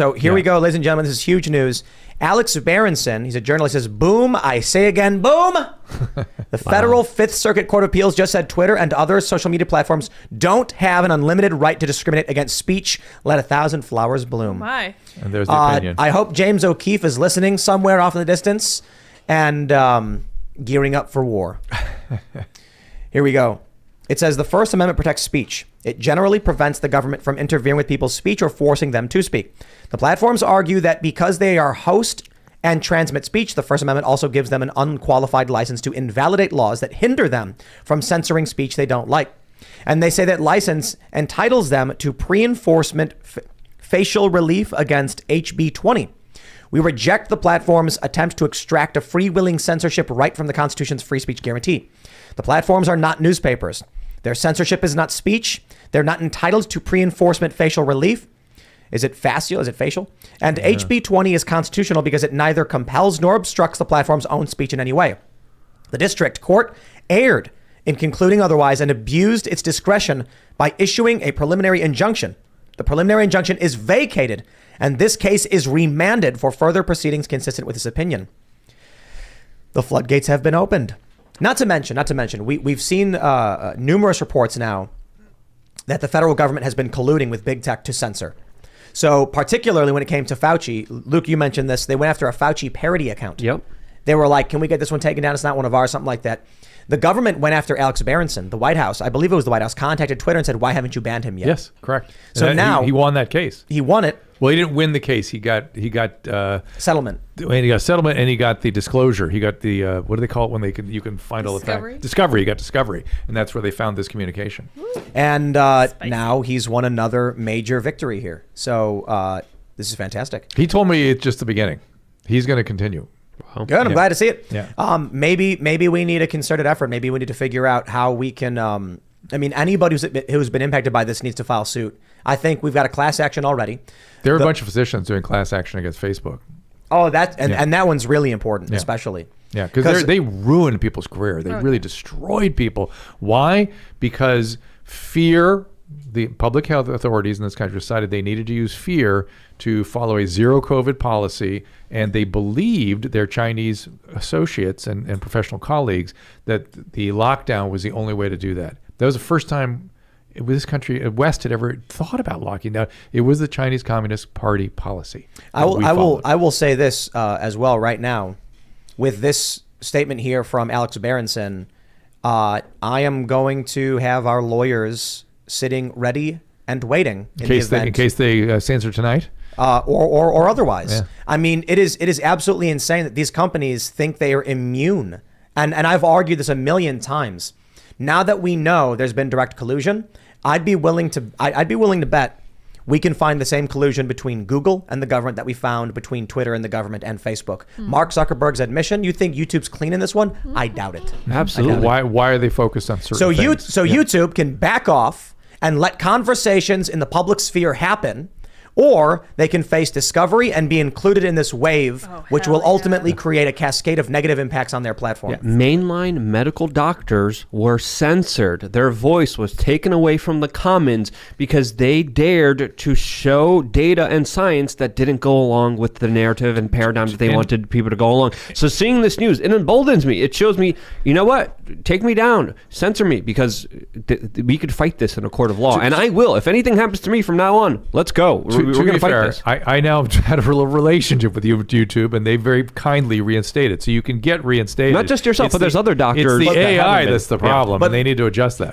So here we go, ladies and gentlemen. This is huge news. Alex Berenson, he's a journalist, says, boom, I say again, boom. The Federal Fifth Circuit Court of Appeals just said Twitter and other social media platforms don't have an unlimited right to discriminate against speech. Let 1,000 flowers bloom. Oh my. And there's the opinion. I hope James O'Keefe is listening somewhere off in the distance and gearing up for war. Here we go. It says the First Amendment protects speech. It generally prevents the government from interfering with people's speech or forcing them to speak. The platforms argue that because they are host and transmit speech, the First Amendment also gives them an unqualified license to invalidate laws that hinder them from censoring speech they don't like. And they say that license entitles them to pre-enforcement facial relief against HB 20. We reject the platform's attempt to extract a freewheeling censorship right from the Constitution's free speech guarantee. The platforms are not newspapers. Their censorship is not speech. They're not entitled to pre-enforcement facial relief. Is it facial? Is it facial? And HB 20 is constitutional because it neither compels nor obstructs the platform's own speech in any way. The district court erred in concluding otherwise and abused its discretion by issuing a preliminary injunction. The preliminary injunction is vacated, and this case is remanded for further proceedings consistent with this opinion. The floodgates have been opened. Not to mention, we've seen numerous reports now that the federal government has been colluding with big tech to censor. So particularly when it came to Fauci, Luke, you mentioned this, they went after a Fauci parody account. Yep. They were like, can we get this one taken down? It's not one of ours, something like that. The government went after Alex Berenson. The White House, I believe it was the White House, contacted Twitter and said, why haven't you banned him yet? Yes, correct. So now he won that case. He won it. Well, he didn't win the case. He got settlement. And he got settlement, and he got the disclosure. He got the what do they call it when you can find all the facts? Discovery. He got discovery, and that's where they found this communication. And now he's won another major victory here. So this is fantastic. He told me it's just the beginning. He's going to continue. Good. I'm glad to see it. Yeah. Maybe we need a concerted effort. Maybe we need to figure out how we can. Anybody who's been impacted by this needs to file suit. I think we've got a class action already. There are a bunch of physicians doing class action against Facebook. Oh, and that one's really important, especially. Yeah, because they ruined people's career. They really destroyed people. Why? Because fear. The public health authorities in this country decided they needed to use fear to follow a zero COVID policy, and they believed their Chinese associates and professional colleagues that the lockdown was the only way to do that. That was the first time this country, West, had ever thought about locking down. It was the Chinese Communist Party policy. I will say this as well right now, with this statement here from Alex Berenson. I am going to have our lawyers sitting ready and waiting in case they censor tonight, or otherwise. Yeah. I mean, it is absolutely insane that these companies think they are immune, and I've argued this a million times. Now that we know there's been direct collusion, I'd be willing to bet we can find the same collusion between Google and the government that we found between Twitter and the government and Facebook. Mark Zuckerberg's admission, you think YouTube's clean in this one? I doubt it. Absolutely. Why are they focused on certain things? YouTube can back off and let conversations in the public sphere happen, or they can face discovery and be included in this wave, which will ultimately create a cascade of negative impacts on their platform. Yeah. Mainline medical doctors were censored. Their voice was taken away from the commons because they dared to show data and science that didn't go along with the narrative and paradigm that they wanted people to go along. So seeing this news, it emboldens me. It shows me, you know what? Take me down. Censor me, because we could fight this in a court of law. And I will. If anything happens to me from now on, let's go. We're going to fight this. I now had a real relationship with YouTube, and they very kindly reinstated. So you can get reinstated. Not just yourself, but there's other doctors. It's the AI that's the problem, and they need to adjust that.